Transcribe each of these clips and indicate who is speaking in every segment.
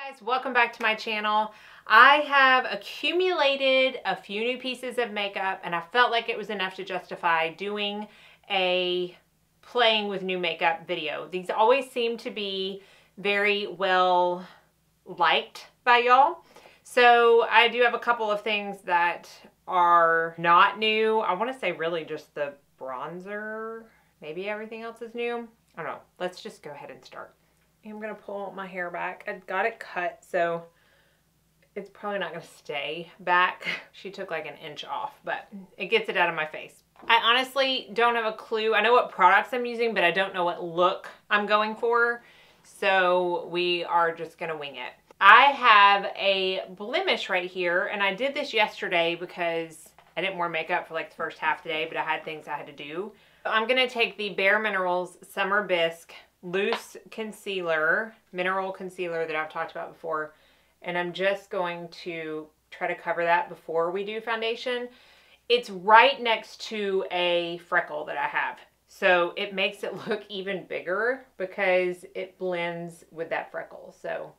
Speaker 1: Guys, welcome back to my channel. I have accumulated a few new pieces of makeup and I felt like it was enough to justify doing a playing with new makeup video. These always seem to be very well liked by y'all. So I do have a couple of things that are not new. I want to say really just the bronzer. Maybe everything else is new. I don't know. Let's just go ahead and start. I'm gonna pull my hair back. I got it cut, so it's probably not gonna stay back. She took like an inch off, but it gets it out of my face. I honestly don't have a clue. I know what products I'm using, but I don't know what look I'm going for. So we are just gonna wing it. I have a blemish right here, and I did this yesterday because I didn't wear makeup for like the first half of the day, but I had things I had to do. So I'm gonna take the Bare Minerals Summer Bisque loose concealer, mineral concealer that I've talked about before, and I'm just going to try to cover that before we do foundation. It's right next to a freckle that I have, so it makes it look even bigger because it blends with that freckle. So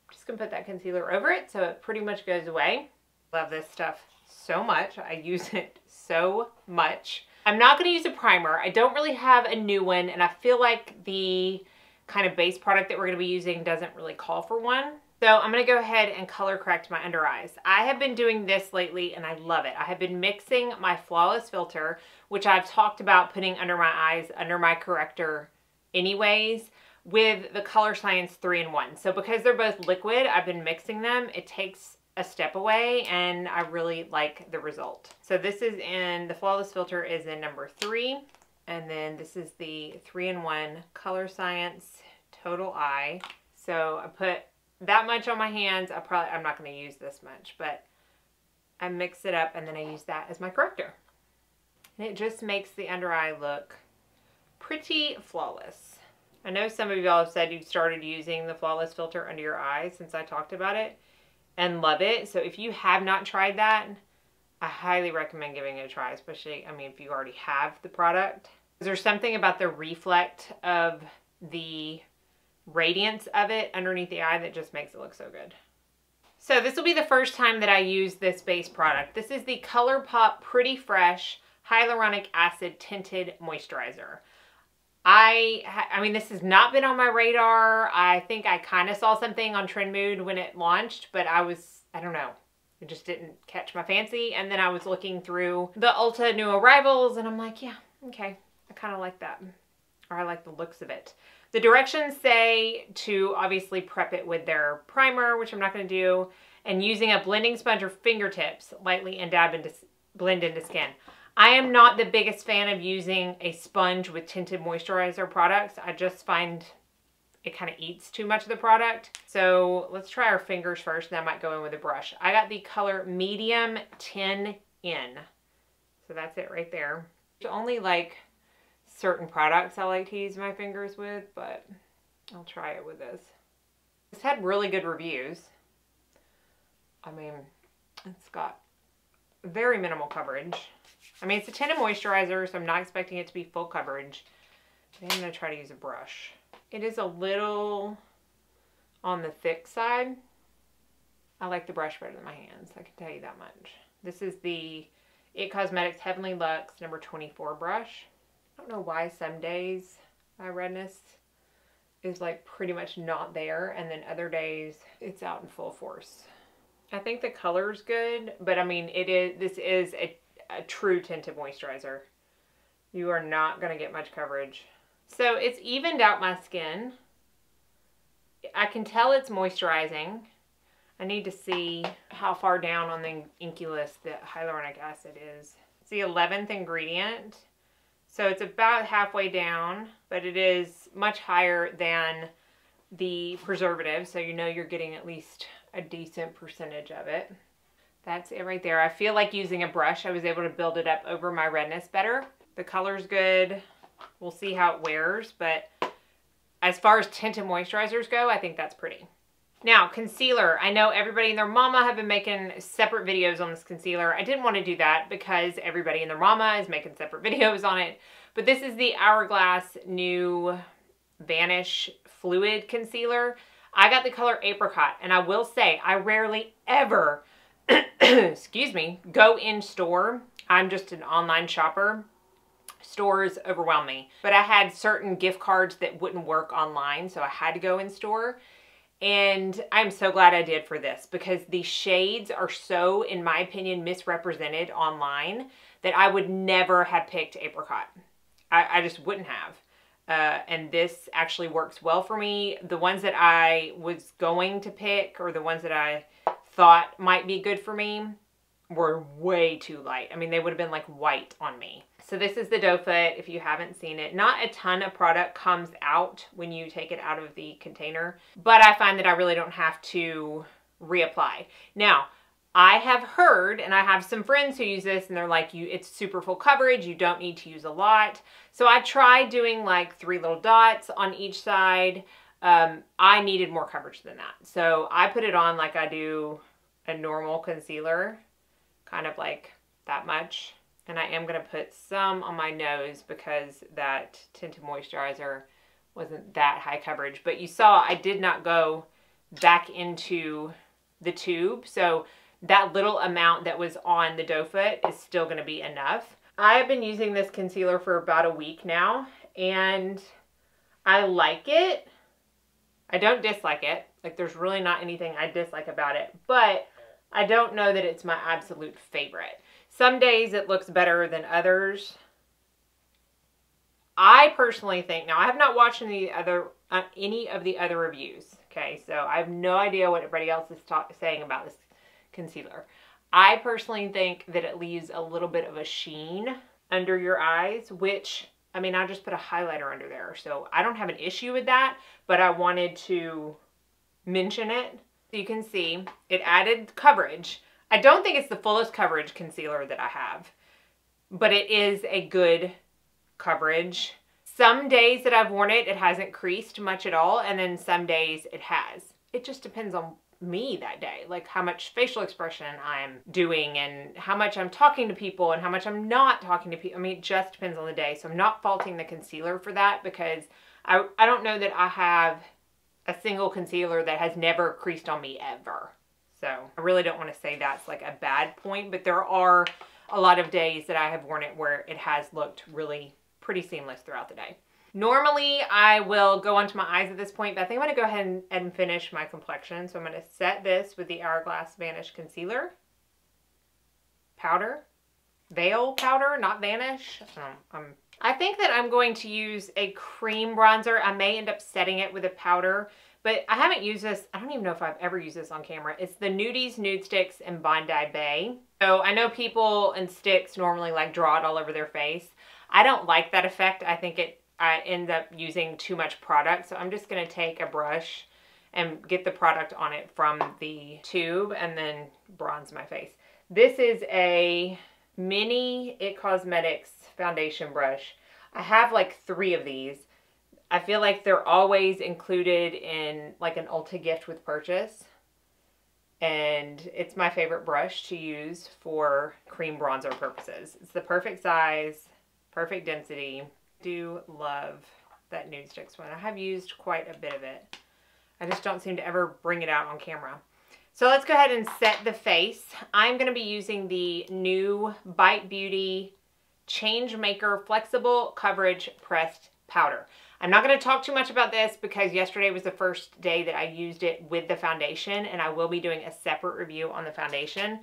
Speaker 1: I'm just gonna put that concealer over it so it pretty much goes away. Love this stuff so much. I use it so much. I'm not going to use a primer. I don't really have a new one, and I feel like the kind of base product that we're going to be using doesn't really call for one. So I'm going to go ahead and color correct my under eyes. I have been doing this lately, and I love it. I have been mixing my Flawless filter, which I've talked about putting under my eyes, under my corrector anyways, with the Color Science 3-in-1. So because they're both liquid, I've been mixing them. It takes a step away, and I really like the result. So this is in, the Flawless filter is in number 3, and then this is the 3-in-1 Color Science Total Eye. So I put that much on my hands. I'm not going to use this much, but I mix it up and then I use that as my corrector. And it just makes the under eye look pretty flawless. I know some of y'all have said you've started using the Flawless filter under your eyes since I talked about it, and love it. So if you have not tried that, I highly recommend giving it a try, especially, I mean, if you already have the product. There's something about the reflect of the radiance of it underneath the eye that just makes it look so good. So this will be the first time that I use this base product. This is the ColourPop Pretty Fresh Hyaluronic Acid Tinted Moisturizer. I mean, this has not been on my radar. I think I kind of saw something on Trend Mood when it launched, but I don't know. It just didn't catch my fancy. And then I was looking through the Ulta new arrivals and I'm like, yeah, okay. I kind of like that. Or I like the looks of it. The directions say to obviously prep it with their primer, which I'm not going to do, and using a blending sponge or fingertips lightly and blend into skin. I am not the biggest fan of using a sponge with tinted moisturizer products. I just find it kind of eats too much of the product. So let's try our fingers first, and I might go in with a brush. I got the color Medium 10 in. So that's it right there. There's only like certain products I like to use my fingers with, but I'll try it with this. It's had really good reviews. I mean, it's got very minimal coverage. I mean, it's a tinted moisturizer, so I'm not expecting it to be full coverage. I'm going to try to use a brush. It is a little on the thick side. I like the brush better than my hands, I can tell you that much. This is the It Cosmetics Heavenly Luxe number 24 brush. I don't know why some days my redness is like pretty much not there, and then other days it's out in full force. I think the color's good, but I mean, this is a true tinted moisturizer. You are not going to get much coverage. So it's evened out my skin. I can tell it's moisturizing. I need to see how far down on the inky list the hyaluronic acid is. It's the 11th ingredient. So it's about halfway down, but it is much higher than the preservative. So you know you're getting at least a decent percentage of it. That's it right there. I feel like using a brush, I was able to build it up over my redness better. The color's good. We'll see how it wears, but as far as tinted moisturizers go, I think that's pretty. Now, concealer. I know everybody and their mama have been making separate videos on this concealer. I didn't want to do that because everybody and their mama is making separate videos on it. But this is the Hourglass new Vanish Fluid Concealer. I got the color Apricot, and I will say I rarely ever, excuse me, go in store. I'm just an online shopper. Stores overwhelm me. But I had certain gift cards that wouldn't work online, so I had to go in store. And I'm so glad I did for this, because the shades are so, in my opinion, misrepresented online that I would never have picked Apricot. I just wouldn't have. And this actually works well for me. The ones that I was going to pick, or the ones that I thought might be good for me, were way too light. I mean, they would have been like white on me. So this is the doe foot, if you haven't seen it. Not a ton of product comes out when you take it out of the container, but I find that I really don't have to reapply. Now, I have heard, and I have some friends who use this, and they're like, it's super full coverage, you don't need to use a lot. So I tried doing like 3 little dots on each side. I needed more coverage than that. So I put it on like I do a normal concealer, kind of like that much. And I am going to put some on my nose because that tinted moisturizer wasn't that high coverage. But you saw I did not go back into the tube. So that little amount that was on the doe foot is still going to be enough. I have been using this concealer for about a week now, and I like it. I don't dislike it. Like, there's really not anything I dislike about it, but I don't know that it's my absolute favorite. Some days it looks better than others. I personally think, now I have not watched any of the other reviews, okay? So I have no idea what everybody else is saying about this concealer. I personally think that it leaves a little bit of a sheen under your eyes, which, I mean, I just put a highlighter under there. So I don't have an issue with that, but I wanted to mention it. So you can see it added coverage. I don't think it's the fullest coverage concealer that I have, but it is a good coverage. Some days that I've worn it, it hasn't creased much at all, and then some days it has. It just depends on me that day, like how much facial expression I'm doing and how much I'm talking to people and how much I'm not talking to people. I mean, it just depends on the day. So I'm not faulting the concealer for that, because I don't know that I have a single concealer that has never creased on me ever. So I really don't want to say that's like a bad point, but there are a lot of days that I have worn it where it has looked really pretty seamless throughout the day. Normally, I will go onto my eyes at this point, but I think I'm going to go ahead and finish my complexion. So I'm going to set this with the Hourglass Vanish Concealer. Powder. Veil powder, not Vanish. I think that I'm going to use a cream bronzer. I may end up setting it with a powder, but I haven't used this. I don't even know if I've ever used this on camera. It's the Nudies Nude Sticks in Bondi Bay. So I know people and sticks normally like draw it all over their face. I don't like that effect. I think I end up using too much product. So I'm just going to take a brush and get the product on it from the tube and then bronze my face. This is a mini It Cosmetics foundation brush. I have like 3 of these. I feel like they're always included in like an Ulta gift with purchase. And it's my favorite brush to use for cream bronzer purposes. It's the perfect size, perfect density. Do love that Nude Sticks one. I have used quite a bit of it. I just don't seem to ever bring it out on camera. So let's go ahead and set the face. I'm going to be using the new Bite Beauty Change Maker Flexible Coverage Pressed Powder. I'm not going to talk too much about this because yesterday was the first day that I used it with the foundation, and I will be doing a separate review on the foundation.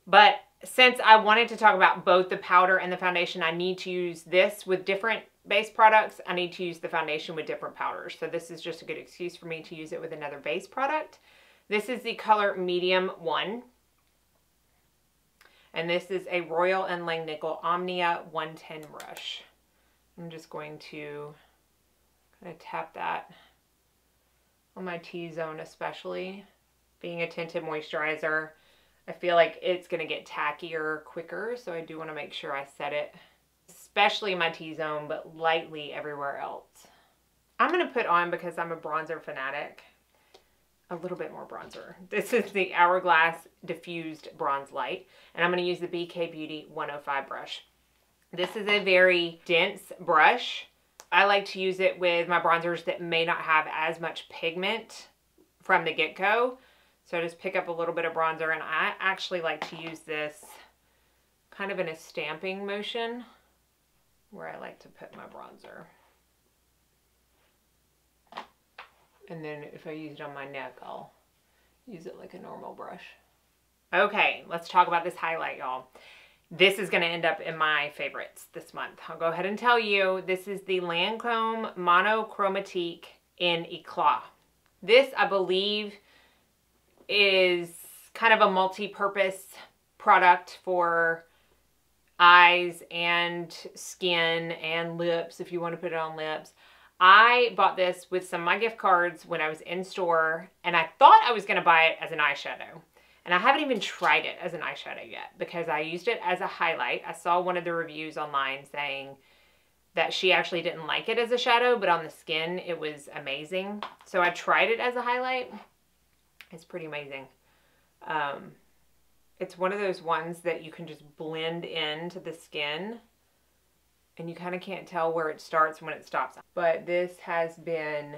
Speaker 1: But since I wanted to talk about both the powder and the foundation, I need to use this with different base products. I need to use the foundation with different powders. So this is just a good excuse for me to use it with another base product. This is the color Medium 1. And this is a Royal & Langnickel Omnia 110 brush. I'm just going to kind of tap that on my T-zone, especially. Being a tinted moisturizer, I feel like it's going to get tackier quicker, so I do want to make sure I set it, especially my T-zone, but lightly everywhere else. I'm going to put on, because I'm a bronzer fanatic, a little bit more bronzer. This is the Hourglass Diffused Bronze Light, and I'm going to use the BK Beauty 105 brush. This is a very dense brush. I like to use it with my bronzers that may not have as much pigment from the get-go. So I just pick up a little bit of bronzer, and I actually like to use this kind of in a stamping motion where I like to put my bronzer. And then if I use it on my neck, I'll use it like a normal brush. Okay, let's talk about this highlight, y'all. This is going to end up in my favorites this month. I'll go ahead and tell you, this is the Lancome Monochromatique in Eclat. This, I believe, is kind of a multi-purpose product for eyes and skin and lips, if you want to put it on lips. I bought this with some of my gift cards when I was in store, and I thought I was going to buy it as an eyeshadow. And I haven't even tried it as an eyeshadow yet because I used it as a highlight. I saw one of the reviews online saying that she actually didn't like it as a shadow, but on the skin it was amazing. So I tried it as a highlight. It's pretty amazing. It's one of those ones that you can just blend into the skin, and you kind of can't tell where it starts when it stops. But this has been,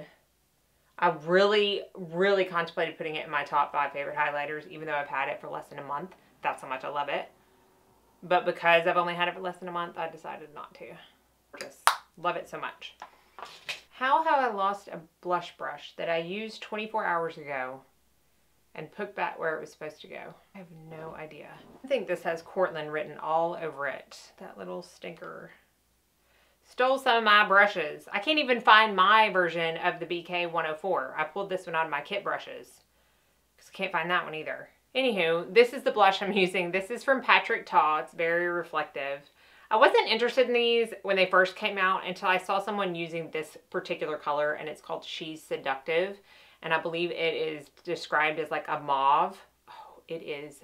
Speaker 1: I really, really contemplated putting it in my top 5 favorite highlighters, even though I've had it for less than a month. That's how much I love it. But because I've only had it for less than a month, I decided not to. Just love it so much. How have I lost a blush brush that I used 24 hours ago and put back where it was supposed to go? I have no idea. I think this has Cortland written all over it. That little stinker. Stole some of my brushes. I can't even find my version of the BK 104. I pulled this one out of my kit brushes because I can't find that one either. Anywho, this is the blush I'm using. This is from Patrick Ta. It's very reflective. I wasn't interested in these when they first came out until I saw someone using this particular color, and it's called She's Seductive. And I believe it is described as like a mauve. Oh, it is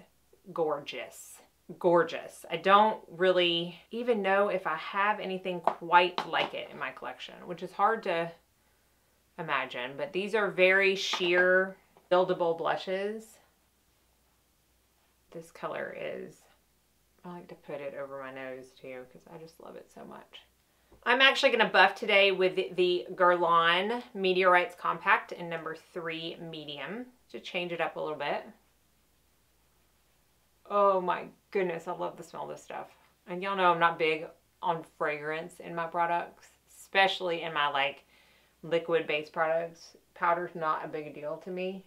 Speaker 1: gorgeous. Gorgeous. I don't really even know if I have anything quite like it in my collection, which is hard to imagine, but these are very sheer buildable blushes. This color is, I like to put it over my nose too because I just love it so much. I'm actually going to buff today with the Guerlain Meteorites Compact in number 3 medium to change it up a little bit. Oh my goodness, I love the smell of this stuff. And y'all know I'm not big on fragrance in my products, especially in my like liquid-based products. Powder's not a big deal to me,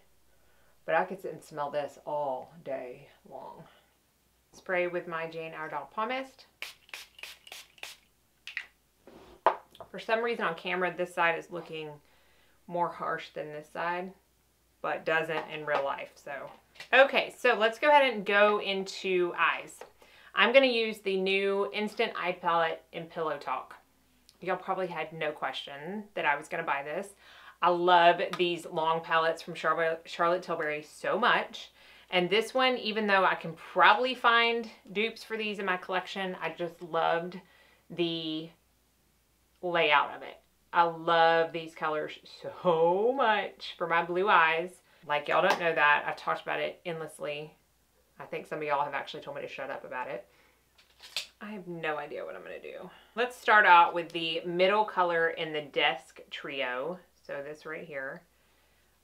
Speaker 1: but I could sit and smell this all day long. Spray with my Jane Iredale Palm Mist. For some reason on camera, this side is looking more harsh than this side, but doesn't in real life, so. Okay, so let's go ahead and go into eyes. I'm going to use the new Instant Eye Palette in Pillow Talk. Y'all probably had no question that I was going to buy this. I love these long palettes from Charlotte Tilbury so much. And this one, even though I can probably find dupes for these in my collection, I just loved the layout of it. I love these colors so much for my blue eyes. Like, y'all don't know that. I've talked about it endlessly. I think some of y'all have actually told me to shut up about it. I have no idea what I'm going to do. Let's start out with the middle color in the Desk Trio. So this right here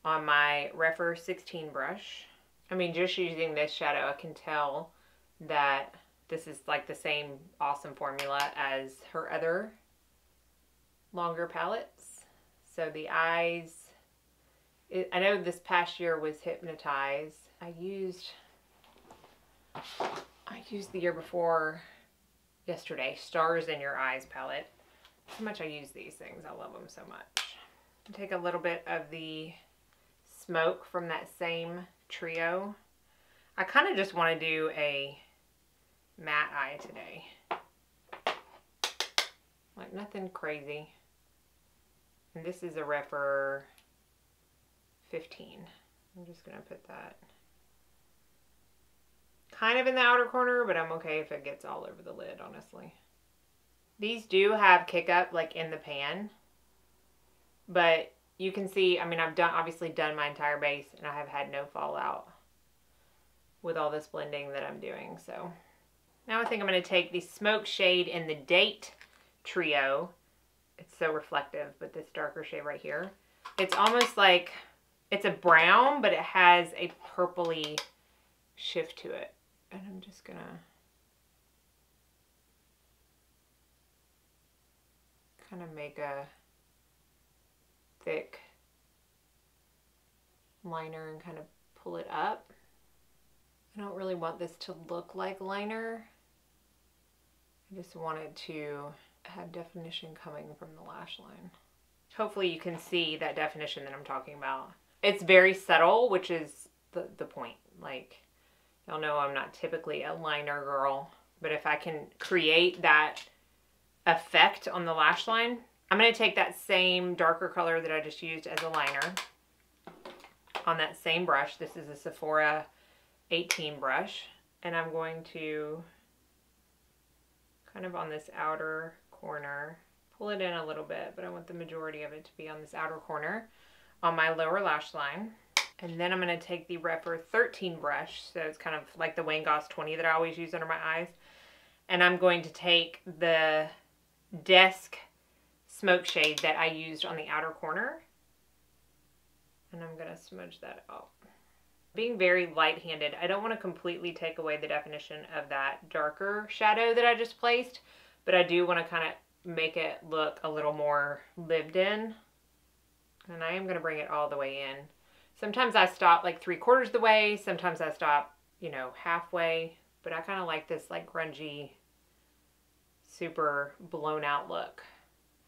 Speaker 1: on my Refer 16 brush. I mean, just using this shadow, I can tell that this is like the same awesome formula as her other longer palettes. So the eyes, I know this past year was Hypnotize. I used the year before yesterday, Stars in Your Eyes palette. How much I use these things. I love them so much. Take a little bit of the smoke from that same trio. I kind of just want to do a matte eye today. Like nothing crazy. And this is a Refer 15. I'm just going to put that kind of in the outer corner, but I'm okay if it gets all over the lid, honestly. These do have kick up like in the pan, but you can see, I mean, I've obviously done my entire base and I have had no fallout with all this blending that I'm doing. So now I think I'm going to take the Smoke Shade in the Date Trio it's so reflective, but this darker shade right here, it's almost like it's a brown, but it has a purpley shift to it. And I'm just gonna kind of make a thick liner and kind of pull it up. I don't really want this to look like liner. I just want it to have definition coming from the lash line. Hopefully you can see that definition that I'm talking about. It's very subtle, which is the point. Like, y'all know I'm not typically a liner girl, but if I can create that effect on the lash line, I'm going to take that same darker color that I just used as a liner on that same brush. This is a Sephora 18 brush, and I'm going to kind of on this outer corner, pull it in a little bit, but I want the majority of it to be on this outer corner on my lower lash line. And then I'm going to take the Rephr 13 brush, so it's kind of like the Wayne Goss 20 that I always use under my eyes, and I'm going to take the Desk Smoke shade that I used on the outer corner, and I'm going to smudge that out. Being very light-handed, I don't want to completely take away the definition of that darker shadow that I just placed, but I do want to kind of make it look a little more lived in. And I am going to bring it all the way in. Sometimes I stop like 3/4 the way, sometimes I stop, you know, halfway, but I kind of like this like grungy, super blown out look.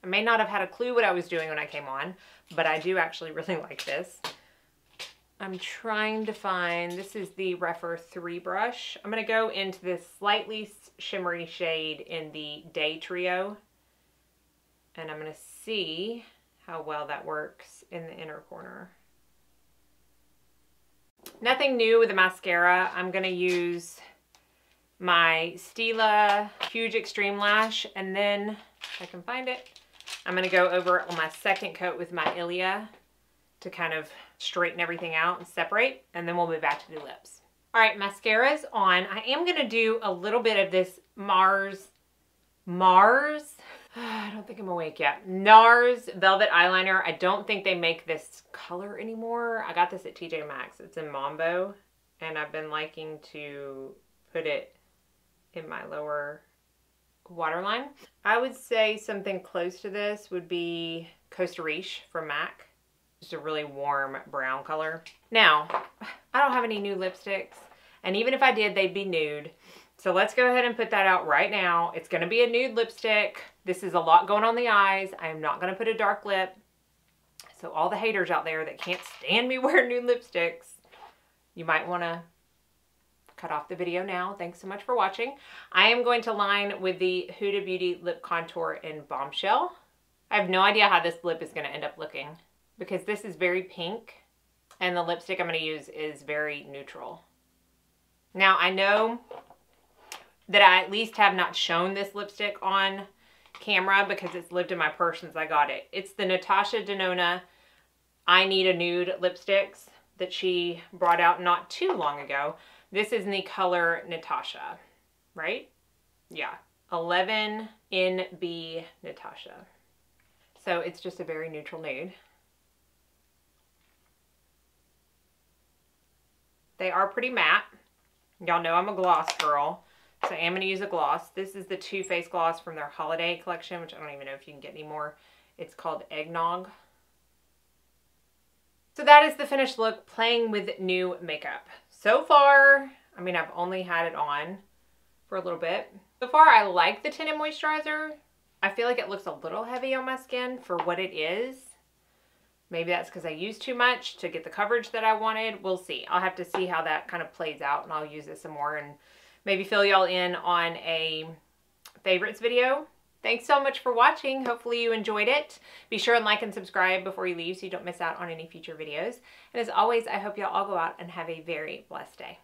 Speaker 1: I may not have had a clue what I was doing when I came on, but I do actually really like this. I'm trying to find, this is the Rephr 3 brush. I'm going to go into this slightly shimmery shade in the Day Trio, and I'm going to see how well that works in the inner corner. Nothing new with the mascara. I'm going to use my Stila Huge Extreme Lash, and then, if I can find it, I'm going to go over on my second coat with my Ilia to kind of straighten everything out and separate, and then we'll move back to the lips. All right, mascara's on. I am going to do a little bit of this Mars, I don't think I'm awake yet. NARS Velvet Eyeliner. I don't think they make this color anymore. I got this at TJ Maxx. It's in Mambo, and I've been liking to put it in my lower waterline. I would say something close to this would be Costa Riche from MAC. Just a really warm brown color. Now, I don't have any nude lipsticks, and even if I did, they'd be nude. So let's go ahead and put that out right now. It's going to be a nude lipstick. This is a lot going on the eyes. I am not going to put a dark lip. So all the haters out there that can't stand me wearing nude lipsticks, you might want to cut off the video now. Thanks so much for watching. I am going to line with the Huda Beauty Lip Contour in Bombshell. I have no idea how this lip is going to end up looking because this is very pink and the lipstick I'm going to use is very neutral. Now I know that I at least have not shown this lipstick on camera because it's lived in my purse since I got it. It's the Natasha Denona I Need a Nude lipsticks that she brought out not too long ago. This is in the color Natasha, right? Yeah, 11 NB Natasha. So it's just a very neutral nude. They are pretty matte. Y'all know I'm a gloss girl. So I am going to use a gloss. This is the Too Faced gloss from their holiday collection, which I don't even know if you can get anymore. It's called Eggnog. So that is the finished look playing with new makeup. So far, I mean, I've only had it on for a little bit. So far, I like the tinted moisturizer. I feel like it looks a little heavy on my skin for what it is. Maybe that's because I used too much to get the coverage that I wanted. We'll see. I'll have to see how that kind of plays out, and I'll use it some more and maybe fill y'all in on a favorites video. Thanks so much for watching. Hopefully you enjoyed it. Be sure and like and subscribe before you leave so you don't miss out on any future videos. And as always, I hope y'all all go out and have a very blessed day.